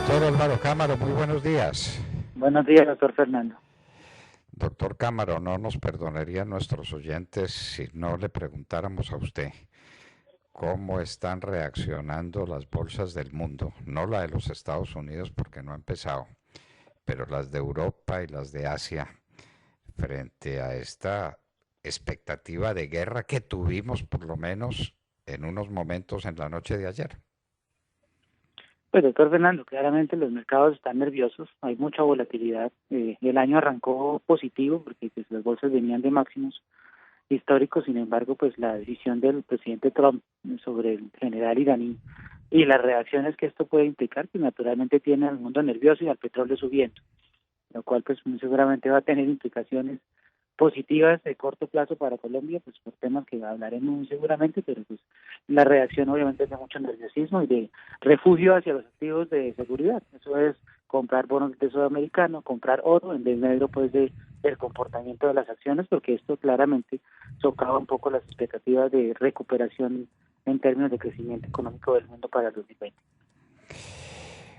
Doctor Álvaro Cámara, muy buenos días. Buenos días, doctor Fernando. Doctor Cámara, no nos perdonarían nuestros oyentes si no le preguntáramos a usted cómo están reaccionando las bolsas del mundo, no la de los Estados Unidos porque no ha empezado, pero las de Europa y las de Asia, frente a esta expectativa de guerra que tuvimos por lo menos en unos momentos en la noche de ayer. Pues, doctor Fernando, claramente los mercados están nerviosos, hay mucha volatilidad. El año arrancó positivo porque pues, las bolsas venían de máximos históricos. Sin embargo, pues la decisión del presidente Trump sobre el general iraní y las reacciones que esto puede implicar, pues naturalmente tiene al mundo nervioso y al petróleo subiendo, lo cual pues muy seguramente va a tener implicaciones positivas de corto plazo para Colombia, pues por temas que hablaremos muy seguramente, pero pues la reacción obviamente es de mucho nerviosismo y de refugio hacia los activos de seguridad. Eso es comprar bonos del Tesoro americano, comprar oro en desmedro pues del comportamiento de las acciones, porque esto claramente socava un poco las expectativas de recuperación en términos de crecimiento económico del mundo para el 2020.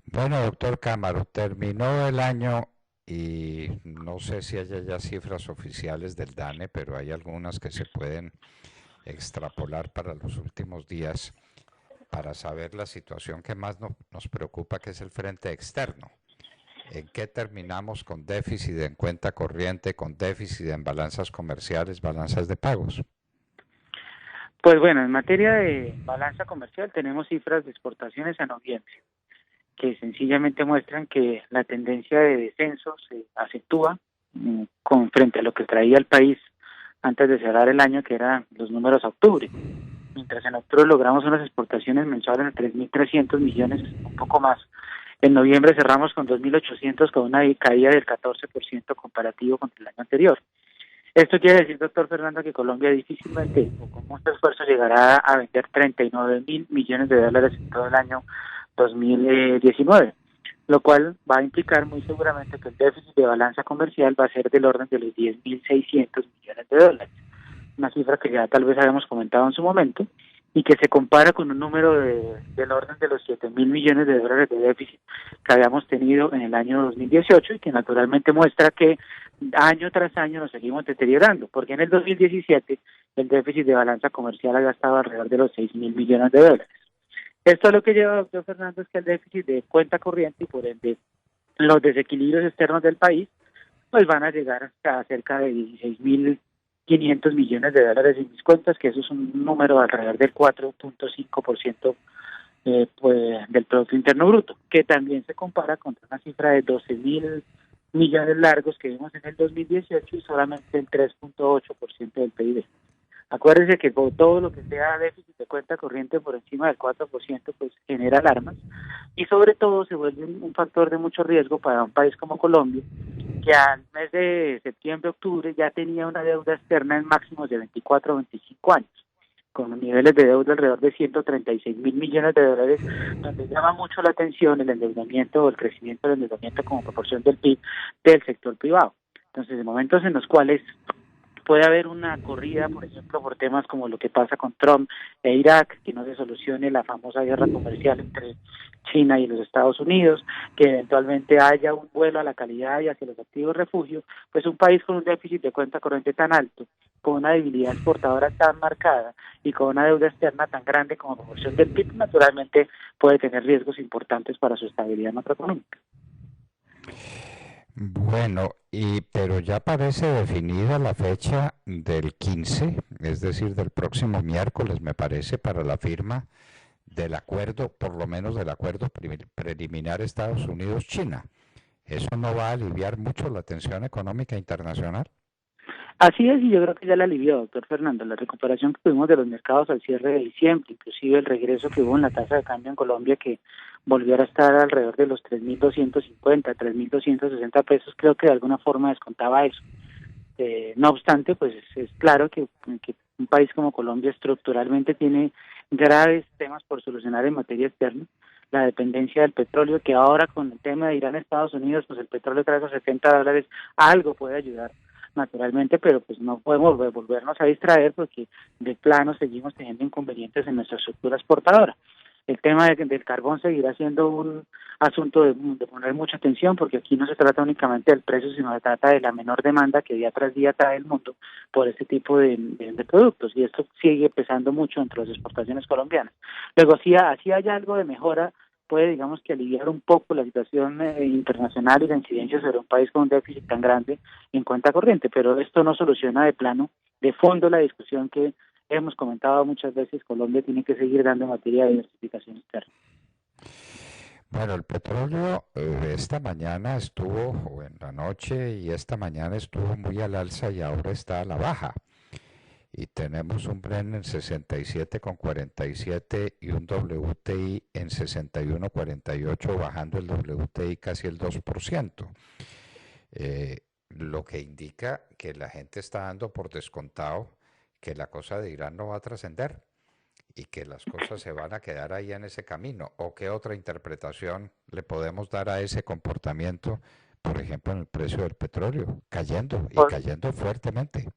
Bueno, doctor Cámara, terminó el año y no sé si haya ya cifras oficiales del DANE, pero hay algunas que se pueden extrapolar para los últimos días para saber la situación que más nos preocupa, que es el frente externo. ¿En qué terminamos con déficit en cuenta corriente, con déficit en balanzas comerciales, balanzas de pagos? Pues bueno, en materia de balanza comercial tenemos cifras de exportaciones a noviembre, que sencillamente muestran que la tendencia de descenso se acentúa con frente a lo que traía el país antes de cerrar el año, que eran los números a octubre. Mientras en octubre logramos unas exportaciones mensuales de 3.300 millones, un poco más. En noviembre cerramos con 2.800, con una caída del 14% comparativo con el año anterior. Esto quiere decir, doctor Fernando, que Colombia difícilmente o con mucho esfuerzo llegará a vender 39.000 millones de dólares en todo el año 2019, lo cual va a implicar muy seguramente que el déficit de balanza comercial va a ser del orden de los 10.600 millones de dólares, una cifra que ya tal vez habíamos comentado en su momento, y que se compara con un número del orden de los 7.000 millones de dólares de déficit que habíamos tenido en el año 2018 y que naturalmente muestra que año tras año nos seguimos deteriorando, porque en el 2017 el déficit de balanza comercial había estado alrededor de los 6.000 millones de dólares. Esto lo que lleva, doctor Fernando, es que el déficit de cuenta corriente y por ende los desequilibrios externos del país pues van a llegar hasta cerca de 16.500 millones de dólares en mis cuentas, que eso es un número alrededor del 4.5% pues, del Producto Interno Bruto, que también se compara contra una cifra de 12.000 millones largos que vimos en el 2018 y solamente el 3.8% del PIB. Acuérdense que con todo lo que sea déficit de cuenta corriente por encima del 4%, pues genera alarmas y sobre todo se vuelve un factor de mucho riesgo para un país como Colombia, que al mes de septiembre-octubre ya tenía una deuda externa en máximos de 24 o 25 años, con niveles de deuda alrededor de 136.000 millones de dólares, donde llama mucho la atención el endeudamiento o el crecimiento del endeudamiento como proporción del PIB del sector privado. Entonces, en momentos en los cuales puede haber una corrida, por ejemplo, por temas como lo que pasa con Trump e Irak, que no se solucione la famosa guerra comercial entre China y los Estados Unidos, que eventualmente haya un vuelo a la calidad y hacia los activos refugio, pues un país con un déficit de cuenta corriente tan alto, con una debilidad exportadora tan marcada y con una deuda externa tan grande como proporción del PIB, naturalmente puede tener riesgos importantes para su estabilidad macroeconómica. Bueno, pero ya parece definida la fecha del 15, es decir, del próximo miércoles, me parece, para la firma del acuerdo, por lo menos del acuerdo preliminar Estados Unidos-China. ¿Eso no va a aliviar mucho la tensión económica internacional? Así es, y yo creo que ya la alivió, doctor Fernando. La recuperación que tuvimos de los mercados al cierre de diciembre, inclusive el regreso que hubo en la tasa de cambio en Colombia, que volvió a estar alrededor de los 3.250, 3.260 pesos, creo que de alguna forma descontaba eso. No obstante, pues es claro que un país como Colombia estructuralmente tiene graves temas por solucionar en materia externa. La dependencia del petróleo, que ahora con el tema de Irán a Estados Unidos, pues el petróleo trae a $70, algo puede ayudar naturalmente, pero pues no podemos volvernos a distraer porque de plano seguimos teniendo inconvenientes en nuestra estructura exportadora. El tema del carbón seguirá siendo un asunto de poner mucha atención, porque aquí no se trata únicamente del precio, sino se trata de la menor demanda que día tras día trae el mundo por este tipo de productos, y esto sigue pesando mucho entre las exportaciones colombianas. Luego, si hay algo de mejora, puede, digamos, que aliviar un poco la situación internacional y la incidencia sobre un país con un déficit tan grande en cuenta corriente, pero esto no soluciona de plano, de fondo, la discusión que hemos comentado muchas veces. Colombia tiene que seguir dando materia de diversificación externa. Bueno, el petróleo esta mañana estuvo, o en la noche y esta mañana estuvo muy al alza y ahora está a la baja. Y tenemos un Brent en 67,47 y un WTI en 61,48, bajando el WTI casi el 2%. Lo que indica que la gente está dando por descontado que la cosa de Irán no va a trascender y que las cosas se van a quedar ahí en ese camino. ¿O qué otra interpretación le podemos dar a ese comportamiento, por ejemplo, en el precio del petróleo, cayendo y Por, cayendo fuertemente?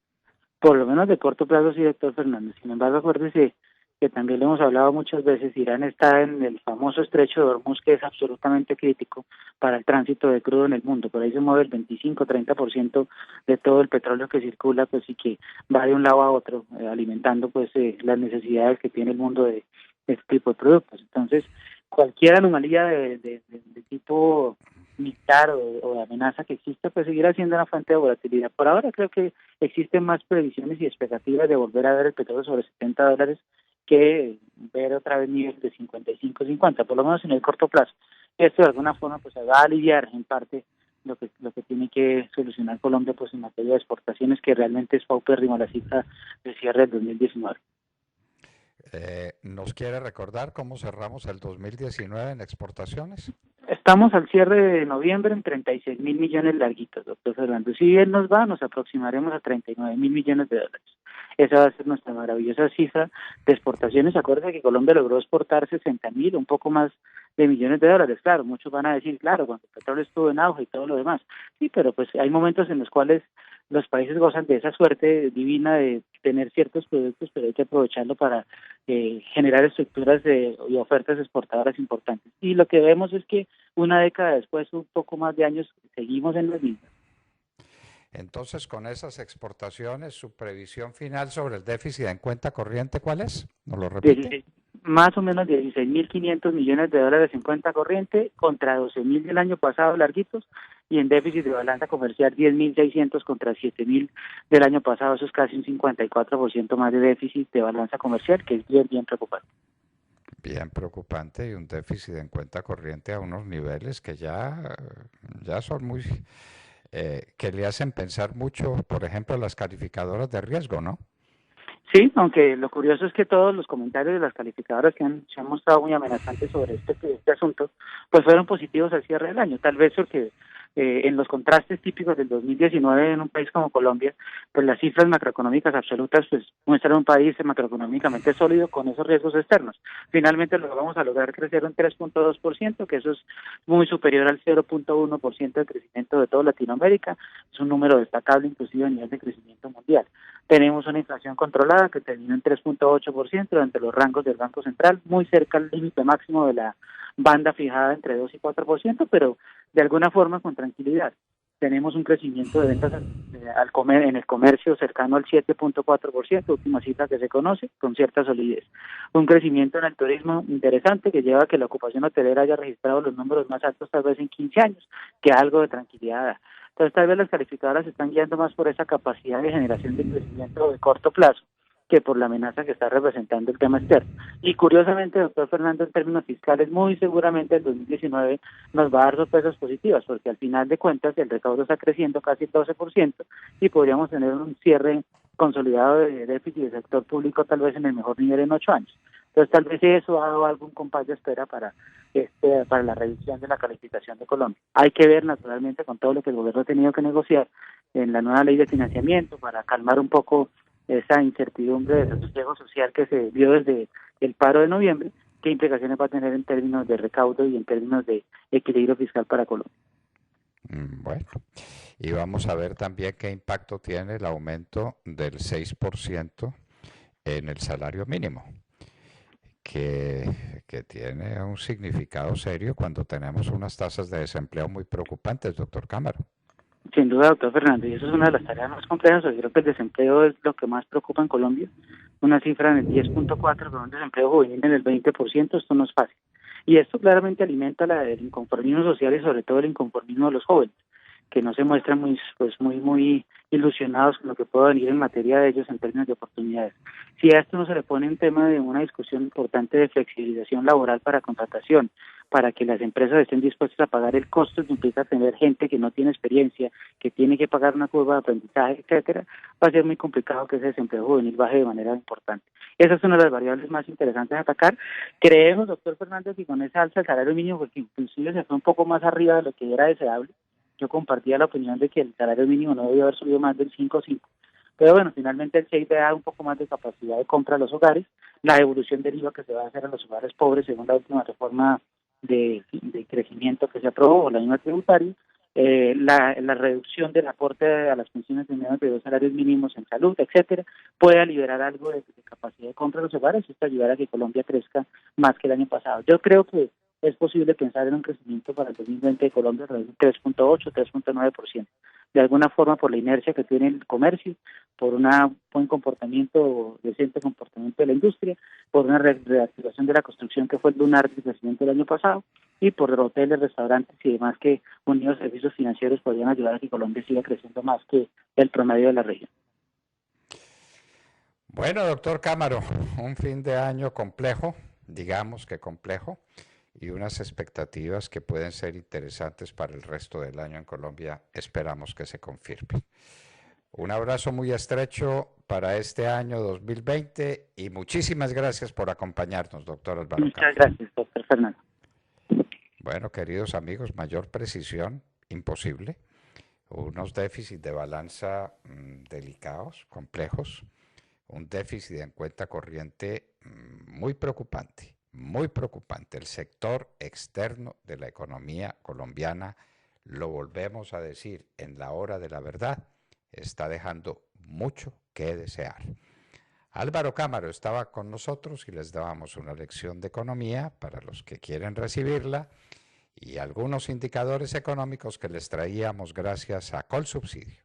por lo menos de corto plazo sí, doctor Fernández. Sin embargo, acuérdese que también lo hemos hablado muchas veces, Irán está en el famoso estrecho de Hormuz, que es absolutamente crítico para el tránsito de crudo en el mundo. Por ahí se mueve el 25-30% de todo el petróleo que circula, pues, y que va de un lado a otro, alimentando pues las necesidades que tiene el mundo de este tipo de productos. Entonces, cualquier anomalía de tipo militar o de amenaza que exista, pues seguirá siendo una fuente de volatilidad. Por ahora creo que existen más previsiones y expectativas de volver a ver el petróleo sobre $70 que ver otra vez niveles de 55-50, por lo menos en el corto plazo. Esto de alguna forma pues va a aliviar en parte lo que tiene que solucionar Colombia pues en materia de exportaciones, que realmente es paupérrima la cifra de cierre del 2019. ¿Nos quiere recordar cómo cerramos el 2019 en exportaciones? Estamos al cierre de noviembre en 36.000 millones larguitos, doctor Fernando. Si bien nos va, nos aproximaremos a 39.000 millones de dólares. Esa va a ser nuestra maravillosa cifra de exportaciones. Acuérdense que Colombia logró exportar 60.000, un poco más de millones de dólares. Claro, muchos van a decir, claro, cuando el petróleo estuvo en auge y todo lo demás. Sí, pero pues hay momentos en los cuales los países gozan de esa suerte divina de tener ciertos productos, pero hay que aprovecharlo para generar estructuras y ofertas exportadoras importantes. Y lo que vemos es que una década después, un poco más de años, seguimos en las mismas. Entonces, con esas exportaciones, su previsión final sobre el déficit en cuenta corriente, ¿cuál es? ¿Nos lo repite? 16, más o menos 16.500 millones de dólares en cuenta corriente contra 12.000 del año pasado larguitos, y en déficit de balanza comercial 10.600 contra 7.000 del año pasado. Eso es casi un 54% más de déficit de balanza comercial, que es bien, bien preocupante. Bien preocupante, y un déficit en cuenta corriente a unos niveles que ya son muy, que le hacen pensar mucho, por ejemplo, las calificadoras de riesgo, ¿no? Sí, aunque lo curioso es que todos los comentarios de las calificadoras que se han mostrado muy amenazantes sobre este asunto, pues fueron positivos al cierre del año. Tal vez porque en los contrastes típicos del 2019 en un país como Colombia, pues las cifras macroeconómicas absolutas pues muestran un país macroeconómicamente sólido con esos riesgos externos. Finalmente lo vamos a lograr crecer un 3.2%, que eso es muy superior al 0.1% de crecimiento de toda Latinoamérica. Es un número destacable inclusive a nivel de crecimiento mundial. Tenemos una inflación controlada que terminó en 3.8% entre los rangos del Banco Central, muy cerca al límite máximo de la banda fijada entre 2 y 4%, pero de alguna forma con tranquilidad. Tenemos un crecimiento de ventas en el comercio cercano al 7.4%, última cifra que se conoce, con cierta solidez. Un crecimiento en el turismo interesante que lleva a que la ocupación hotelera haya registrado los números más altos tal vez en 15 años, que algo de tranquilidad da. Entonces tal vez las calificadoras se están guiando más por esa capacidad de generación de crecimiento de corto plazo que por la amenaza que está representando el tema externo. Y curiosamente, doctor Fernando, en términos fiscales, muy seguramente el 2019 nos va a dar sorpresas positivas, porque al final de cuentas el recaudo está creciendo casi el 12% y podríamos tener un cierre consolidado de déficit del sector público tal vez en el mejor nivel en 8 años. Entonces tal vez eso ha dado algún compás de espera para la revisión de la calificación de Colombia. Hay que ver naturalmente con todo lo que el gobierno ha tenido que negociar en la nueva ley de financiamiento para calmar un poco esa incertidumbre de desasosiego social que se vio desde el paro de noviembre, qué implicaciones va a tener en términos de recaudo y en términos de equilibrio fiscal para Colombia. Bueno, y vamos a ver también qué impacto tiene el aumento del 6% en el salario mínimo, que tiene un significado serio cuando tenemos unas tasas de desempleo muy preocupantes, doctor Cámara. Sin duda, doctor Fernando, y eso es una de las tareas más complejas. Yo creo que el desempleo es lo que más preocupa en Colombia. Una cifra en el 10.4 con un desempleo juvenil en el 20%, esto no es fácil. Y esto claramente alimenta el inconformismo social y sobre todo el inconformismo de los jóvenes, que no se muestran muy ilusionados con lo que pueda venir en materia de ellos en términos de oportunidades. Si a esto no se le pone un tema de una discusión importante de flexibilización laboral para contratación, para que las empresas estén dispuestas a pagar el costo que implica tener gente que no tiene experiencia, que tiene que pagar una curva de aprendizaje, etcétera, va a ser muy complicado que ese desempleo juvenil baje de manera importante. Esa es una de las variables más interesantes a atacar. Creemos, doctor Fernández, que con esa alza del salario mínimo, porque inclusive se fue un poco más arriba de lo que era deseable, yo compartía la opinión de que el salario mínimo no debía haber subido más del 5,5. Pero bueno, finalmente el 6 da un poco más de capacidad de compra a los hogares. La devolución del IVA que se va a hacer a los hogares pobres, según la última reforma de crecimiento que se aprobó, la misma tributaria, la reducción del aporte a las pensiones de menos de 2 salarios mínimos en salud, etcétera, pueda liberar algo de capacidad de compra de los hogares y esto ayudará a que Colombia crezca más que el año pasado. Yo creo que es posible pensar en un crecimiento para el 2020 de Colombia de 3.8, 3.9%. De alguna forma, por la inercia que tiene el comercio, por un buen comportamiento, decente comportamiento de la industria, por una reactivación de la construcción que fue el lunar del crecimiento del año pasado, y por hoteles, restaurantes y demás que unidos a servicios financieros podrían ayudar a que Colombia siga creciendo más que el promedio de la región. Bueno, doctor Cámara, un fin de año complejo, digamos que complejo, y unas expectativas que pueden ser interesantes para el resto del año en Colombia, esperamos que se confirmen. Un abrazo muy estrecho para este año 2020 y muchísimas gracias por acompañarnos, doctor Álvaro Cámara. Muchas gracias, doctor Fernando. Bueno, queridos amigos, mayor precisión, imposible. Unos déficits de balanza delicados, complejos. Un déficit en cuenta corriente muy preocupante, muy preocupante. El sector externo de la economía colombiana, lo volvemos a decir en la hora de la verdad, está dejando mucho que desear. Álvaro Cámara estaba con nosotros y les dábamos una lección de economía para los que quieren recibirla y algunos indicadores económicos que les traíamos gracias a Colsubsidio.